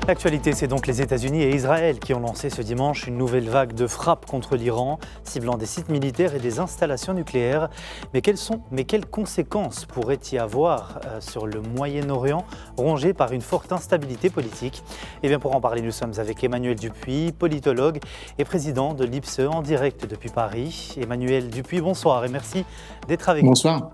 L'actualité, c'est donc les États-Unis et Israël qui ont lancé ce dimanche une nouvelle vague de frappes contre l'Iran, ciblant des sites militaires et des installations nucléaires. Mais quelles conséquences pourrait-il y avoir sur le Moyen-Orient, rongé par une forte instabilité politique? Eh bien, pour en parler, nous sommes avec Emmanuel Dupuis, politologue et président de l'IPSE en direct depuis Paris. Emmanuel Dupuis, bonsoir et merci d'être avec nous. Bonsoir.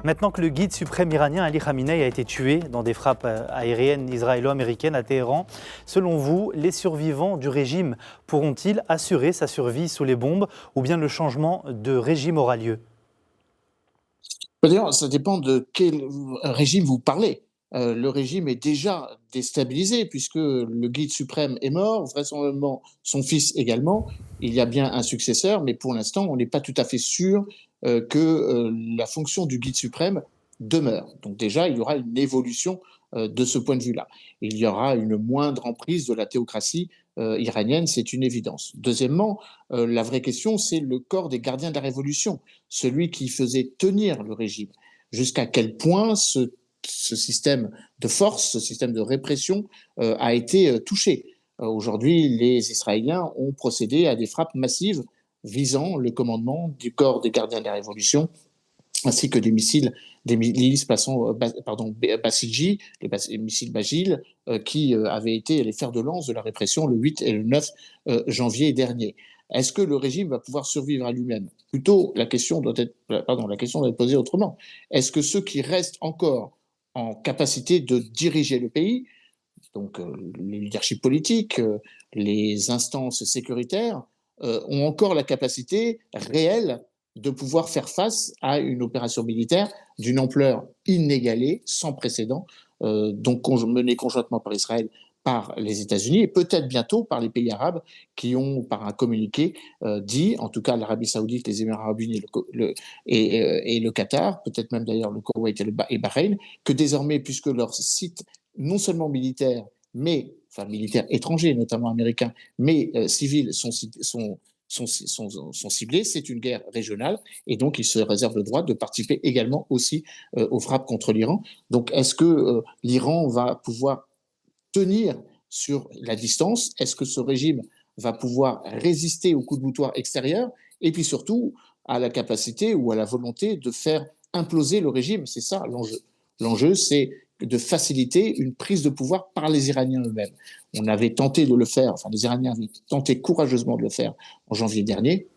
Maintenant que le guide suprême iranien Ali Khamenei a été tué dans des frappes aériennes israélo-américaines à Téhéran, selon vous, les survivants du régime pourront-ils assurer sa survie sous les bombes ou bien le changement de régime aura lieu? D'ailleurs, ça dépend de quel régime vous parlez. Le régime est déjà déstabilisé puisque le guide suprême est mort, vraisemblablement son fils également. Il y a bien un successeur, mais pour l'instant, on n'est pas tout à fait sûr que la fonction du guide suprême demeure. Donc déjà, il y aura une évolution de ce point de vue-là. Il y aura une moindre emprise de la théocratie iranienne, c'est une évidence. Deuxièmement, la vraie question, c'est le corps des gardiens de la révolution, celui qui faisait tenir le régime. Jusqu'à quel point ce système de force, ce système de répression a été touché. Aujourd'hui, les Israéliens ont procédé à des frappes massives visant le commandement du corps des gardiens de la révolution, ainsi que des missiles, des milices Basiji, les missiles Bajil, qui avaient été les fers de lance de la répression le 8 et le 9 janvier dernier. Est-ce que le régime va pouvoir survivre à lui-même? Plutôt, la question doit être posée autrement. Est-ce que ceux qui restent encore en capacité de diriger le pays, donc les leaderships politiques, les instances sécuritaires, ont encore la capacité réelle de pouvoir faire face à une opération militaire d'une ampleur inégalée, sans précédent, donc menée conjointement par Israël, par les États-Unis et peut-être bientôt par les pays arabes qui ont, par un communiqué, dit, en tout cas l'Arabie Saoudite, les Émirats Arabes Unis et le Qatar, peut-être même d'ailleurs le Koweït et Bahreïn, que désormais, puisque leurs sites, non seulement militaires, mais enfin militaires étrangers, notamment américains, mais civils sont ciblés, c'est une guerre régionale et donc ils se réservent le droit de participer également aussi aux frappes contre l'Iran. Donc est-ce que l'Iran va pouvoir tenir sur la distance? Est-ce que ce régime va pouvoir résister aux coups de boutoir extérieurs? Et puis surtout, à la capacité ou à la volonté de faire imploser le régime. C'est ça l'enjeu. L'enjeu, c'est de faciliter une prise de pouvoir par les Iraniens eux-mêmes. On avait tenté de le faire, enfin les Iraniens avaient tenté courageusement de le faire en janvier dernier.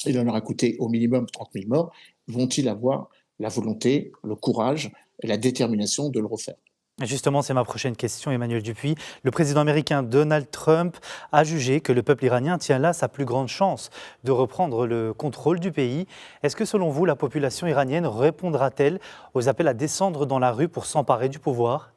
Il en leur a coûté au minimum 30 000 morts. Vont-ils avoir la volonté, le courage et la détermination de le refaire? Justement, c'est ma prochaine question, Emmanuel Dupuis. Le président américain Donald Trump a jugé que le peuple iranien tient là sa plus grande chance de reprendre le contrôle du pays. Est-ce que selon vous, la population iranienne répondra-t-elle aux appels à descendre dans la rue pour s'emparer du pouvoir?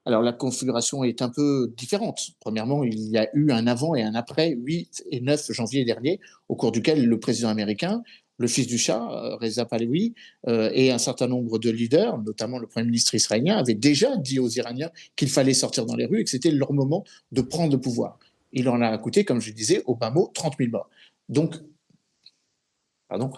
Alors la configuration est un peu différente. Premièrement, il y a eu un avant et un après 8 et 9 janvier dernier, au cours duquel le président américain, le fils du Shah, Reza Pahlavi, et un certain nombre de leaders, notamment le Premier ministre israélien, avaient déjà dit aux Iraniens qu'il fallait sortir dans les rues et que c'était leur moment de prendre le pouvoir. Il en a coûté, comme je le disais, au bas mot, 30 000 morts. Donc, pardon,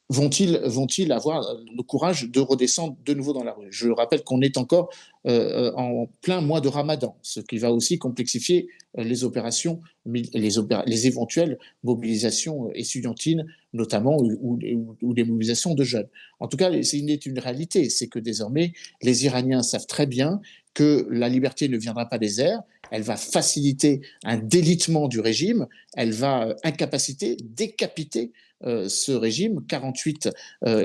vont-ils avoir le courage de redescendre de nouveau dans la rue? Je rappelle qu'on est encore en plein mois de Ramadan, ce qui va aussi complexifier les opérations, les éventuelles mobilisations estudiantines, notamment, ou les mobilisations de jeunes. En tout cas, c'est une réalité, c'est que désormais, les Iraniens savent très bien que la liberté ne viendra pas des airs, elle va faciliter un délitement du régime, elle va incapaciter, décapiter ce régime. 48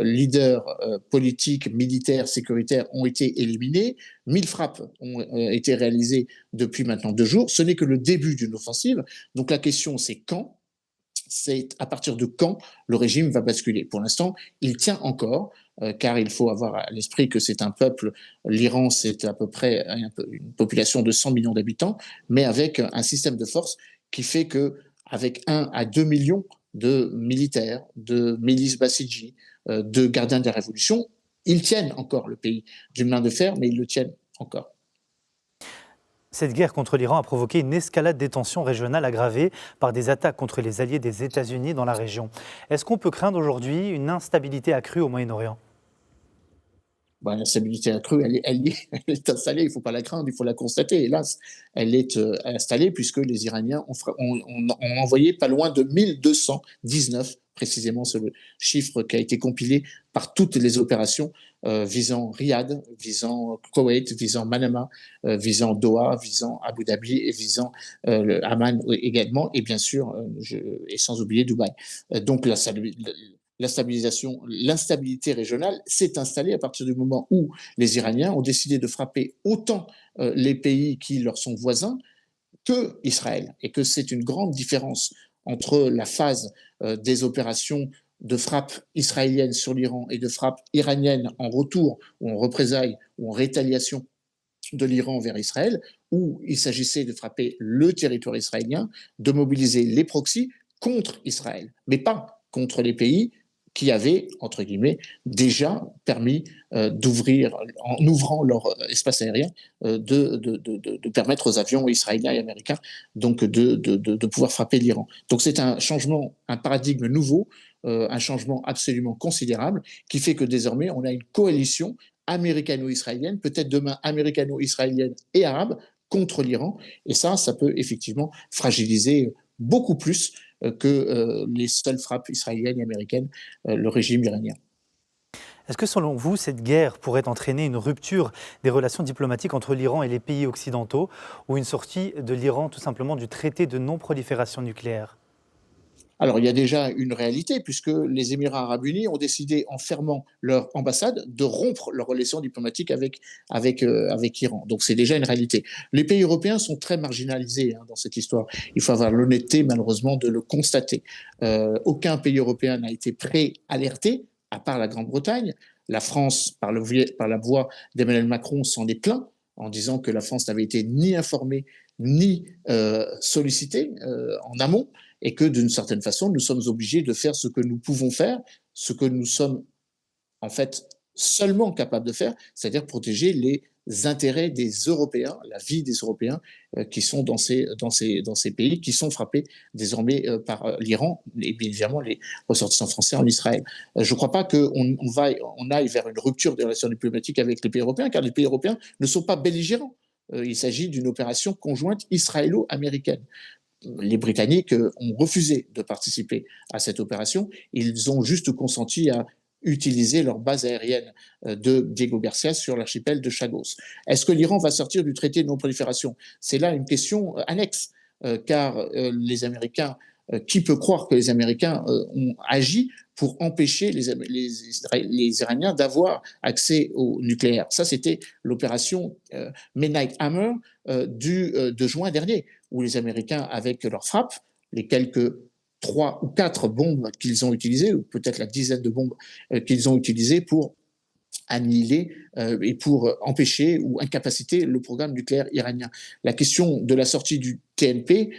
leaders politiques, militaires, sécuritaires ont été éliminés. 1000 frappes ont été réalisées depuis maintenant 2 jours. Ce n'est que le début d'une offensive. Donc la question, c'est quand? C'est à partir de quand le régime va basculer. Pour l'instant, il tient encore, car il faut avoir à l'esprit que c'est un peuple, l'Iran, c'est à peu près une population de 100 millions d'habitants, mais avec un système de force qui fait que, avec 1 à 2 millions de militaires, de milices Basiji, de gardiens de la révolution, ils tiennent encore le pays d'une main de fer, mais ils le tiennent encore. Cette guerre contre l'Iran a provoqué une escalade des tensions régionales aggravée par des attaques contre les alliés des États-Unis dans la région. Est-ce qu'on peut craindre aujourd'hui une instabilité accrue au Moyen-Orient ? Ben, la stabilité accrue, elle est installée, il ne faut pas la craindre, il faut la constater. Hélas, elle est installée puisque les Iraniens ont envoyé pas loin de 1219, précisément c'est le chiffre qui a été compilé par toutes les opérations visant Riyad, visant Koweït, visant Manama, visant Doha, visant Abu Dhabi et visant Amman également, et bien sûr, et sans oublier Dubaï. Donc la stabilisation, l'instabilité régionale s'est installée à partir du moment où les Iraniens ont décidé de frapper autant les pays qui leur sont voisins que Israël, et que c'est une grande différence entre la phase des opérations de frappe israélienne sur l'Iran et de frappe iranienne en retour ou en représailles ou en rétaliation de l'Iran vers Israël, où il s'agissait de frapper le territoire israélien, de mobiliser les proxys contre Israël, mais pas contre les pays qui avaient, entre guillemets, déjà permis d'ouvrir, en ouvrant leur espace aérien, de permettre aux avions israéliens et américains donc de pouvoir frapper l'Iran. Donc c'est un changement, un paradigme nouveau, un changement absolument considérable qui fait que désormais on a une coalition américano-israélienne, peut-être demain américano-israélienne et arabe contre l'Iran. Et ça peut effectivement fragiliser beaucoup plus que les seules frappes israéliennes et américaines, le régime iranien. Est-ce que selon vous, cette guerre pourrait entraîner une rupture des relations diplomatiques entre l'Iran et les pays occidentaux ou une sortie de l'Iran tout simplement du traité de non-prolifération nucléaire ? Alors, il y a déjà une réalité, puisque les Émirats arabes unis ont décidé, en fermant leur ambassade, de rompre leurs relations diplomatiques avec Iran. Donc, c'est déjà une réalité. Les pays européens sont très marginalisés dans cette histoire. Il faut avoir l'honnêteté, malheureusement, de le constater. Aucun pays européen n'a été préalerté, à part la Grande-Bretagne. La France, par la voix d'Emmanuel Macron, s'en est plaint en disant que la France n'avait été ni informée ni sollicitée en amont, et que d'une certaine façon, nous sommes obligés de faire ce que nous pouvons faire, ce que nous sommes en fait seulement capables de faire, c'est-à-dire protéger les intérêts des Européens, la vie des Européens qui sont dans ces pays, qui sont frappés désormais par l'Iran et bien évidemment les ressortissants français en Israël. Je ne crois pas qu'on aille vers une rupture des relations diplomatiques avec les pays européens, car les pays européens ne sont pas belligérants. Il s'agit d'une opération conjointe israélo-américaine. Les Britanniques ont refusé de participer à cette opération. Ils ont juste consenti à utiliser leur base aérienne de Diego Garcia sur l'archipel de Chagos. Est-ce que l'Iran va sortir du traité de non-prolifération ? C'est là une question annexe, car les Américains, qui peut croire que les Américains ont agi pour empêcher les Iraniens d'avoir accès au nucléaire ? Ça, c'était l'opération Midnight Hammer de juin dernier, où les Américains, avec leurs frappes, les quelques 3 ou 4 bombes qu'ils ont utilisées, ou peut-être la dizaine de bombes qu'ils ont utilisées pour annihiler et pour empêcher ou incapaciter le programme nucléaire iranien. La question de la sortie du TNP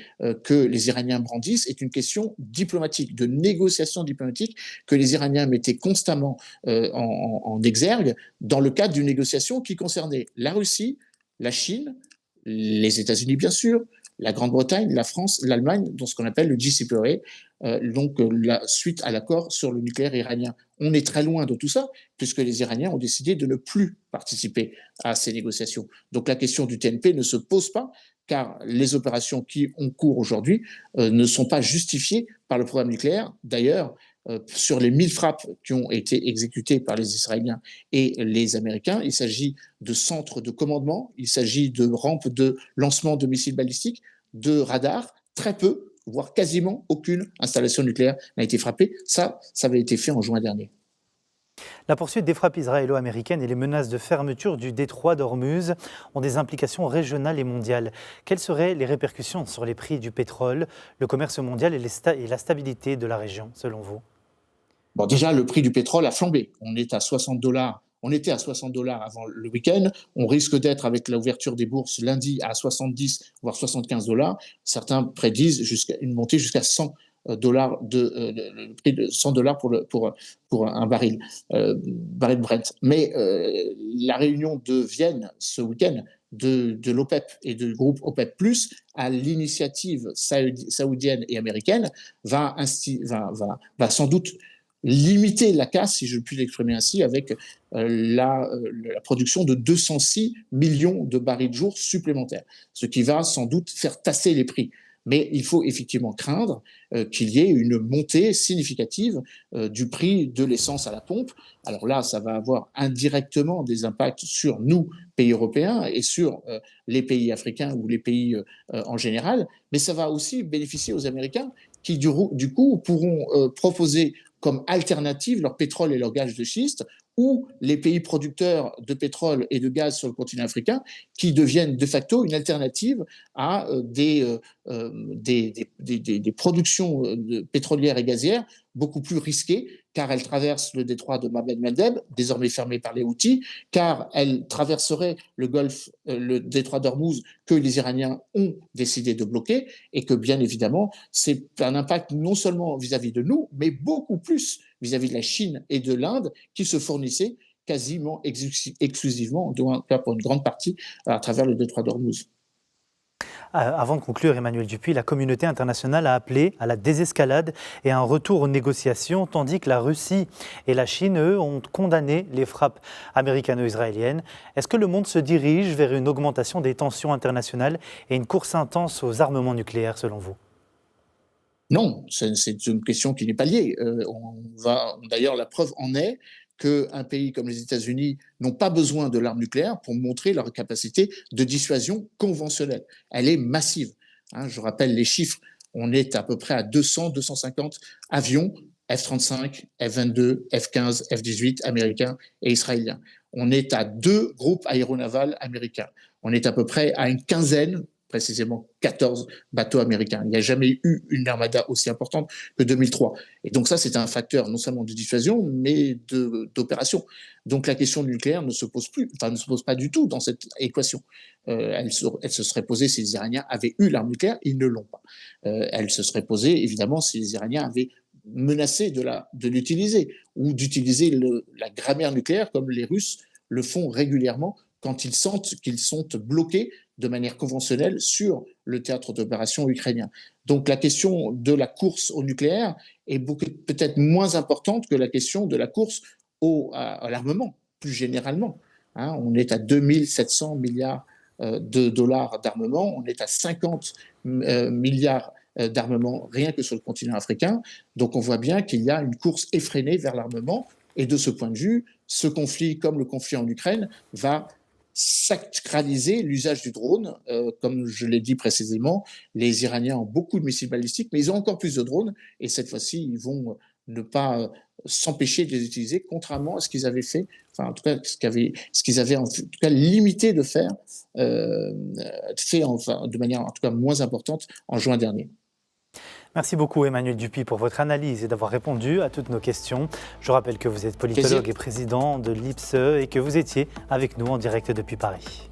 que les Iraniens brandissent est une question diplomatique, de négociation diplomatique que les Iraniens mettaient constamment en exergue dans le cadre d'une négociation qui concernait la Russie, la Chine, les États-Unis bien sûr, la Grande-Bretagne, la France, l'Allemagne, dans ce qu'on appelle le JCPOA, donc la suite à l'accord sur le nucléaire iranien. On est très loin de tout ça, puisque les Iraniens ont décidé de ne plus participer à ces négociations. Donc la question du TNP ne se pose pas, car les opérations qui ont cours aujourd'hui ne sont pas justifiées par le programme nucléaire. D'ailleurs, sur les 1000 frappes qui ont été exécutées par les Israéliens et les Américains, il s'agit de centres de commandement, il s'agit de rampes de lancement de missiles balistiques, de radars, très peu, voire quasiment aucune installation nucléaire n'a été frappée. Ça avait été fait en juin dernier. La poursuite des frappes israélo-américaines et les menaces de fermeture du détroit d'Ormuz ont des implications régionales et mondiales. Quelles seraient les répercussions sur les prix du pétrole, le commerce mondial et la stabilité de la région, selon vous ? Bon, déjà, le prix du pétrole a flambé. On était à 60 dollars avant le week-end. On risque d'être, avec l'ouverture des bourses lundi, à 70 voire 75 dollars. Certains prédisent une montée jusqu'à 100 dollars le prix de 100 dollars pour un baril de Brent. Mais la réunion de Vienne ce week-end de l'OPEP et du groupe OPEP+, à l'initiative saoudienne et américaine, va sans doute limiter la casse, si je puis l'exprimer ainsi, avec la production de 206 millions de barils de jour supplémentaires, ce qui va sans doute faire tasser les prix. Mais il faut effectivement craindre qu'il y ait une montée significative du prix de l'essence à la pompe. Alors là, ça va avoir indirectement des impacts sur nous, pays européens, et sur les pays africains ou les pays en général, mais ça va aussi bénéficier aux Américains qui, du coup, pourront proposer comme alternative leur pétrole et leur gaz de schiste, ou les pays producteurs de pétrole et de gaz sur le continent africain, qui deviennent de facto une alternative à des productions pétrolières et gazières beaucoup plus risquées, car elles traversent le détroit de Bab el-Mandeb, désormais fermé par les Houthis, car elles traverseraient le détroit d'Ormuz que les Iraniens ont décidé de bloquer, et que bien évidemment, c'est un impact non seulement vis-à-vis de nous, mais beaucoup plus vis-à-vis de la Chine et de l'Inde, qui se fournissaient quasiment exclusivement, en tout cas pour une grande partie, à travers le détroit d'Ormuz. Avant de conclure, Emmanuel Dupuy, la communauté internationale a appelé à la désescalade et à un retour aux négociations, tandis que la Russie et la Chine, eux, ont condamné les frappes américano-israéliennes. Est-ce que le monde se dirige vers une augmentation des tensions internationales et une course intense aux armements nucléaires, selon vous ? Non, c'est une question qui n'est pas liée. D'ailleurs, la preuve en est qu'un pays comme les États-Unis n'ont pas besoin de l'arme nucléaire pour montrer leur capacité de dissuasion conventionnelle. Elle est massive. Je rappelle les chiffres. On est à peu près à 200-250 avions F-35, F-22, F-15, F-18 américains et israéliens. On est à 2 groupes aéronavals américains. On est à peu près à une quinzaine, précisément 14 bateaux américains. Il n'y a jamais eu une armada aussi importante que 2003. Et donc ça, c'est un facteur non seulement de dissuasion, mais d'opération. Donc la question du nucléaire ne se pose pas du tout dans cette équation. Elle se serait posée si les Iraniens avaient eu l'arme nucléaire, ils ne l'ont pas. Elle se serait posée, évidemment, si les Iraniens avaient menacé de l'utiliser, ou d'utiliser la grammaire nucléaire comme les Russes le font régulièrement quand ils sentent qu'ils sont bloqués de manière conventionnelle sur le théâtre d'opération ukrainien. Donc la question de la course au nucléaire est peut-être moins importante que la question de la course à l'armement, plus généralement. On est à 2700 milliards de dollars d'armement, on est à 50 milliards d'armement rien que sur le continent africain. Donc on voit bien qu'il y a une course effrénée vers l'armement. Et de ce point de vue, ce conflit, comme le conflit en Ukraine, va sacraliser l'usage du drone. Comme je l'ai dit précisément, les Iraniens ont beaucoup de missiles balistiques, mais ils ont encore plus de drones. Et cette fois-ci, ils vont ne pas s'empêcher de les utiliser, contrairement à ce qu'ils avaient fait, enfin en tout cas ce qu'ils avaient en tout cas limité de faire, de manière en tout cas moins importante en juin dernier. Merci beaucoup Emmanuel Dupuy pour votre analyse et d'avoir répondu à toutes nos questions. Je rappelle que vous êtes politologue et président de l'IPSE et que vous étiez avec nous en direct depuis Paris.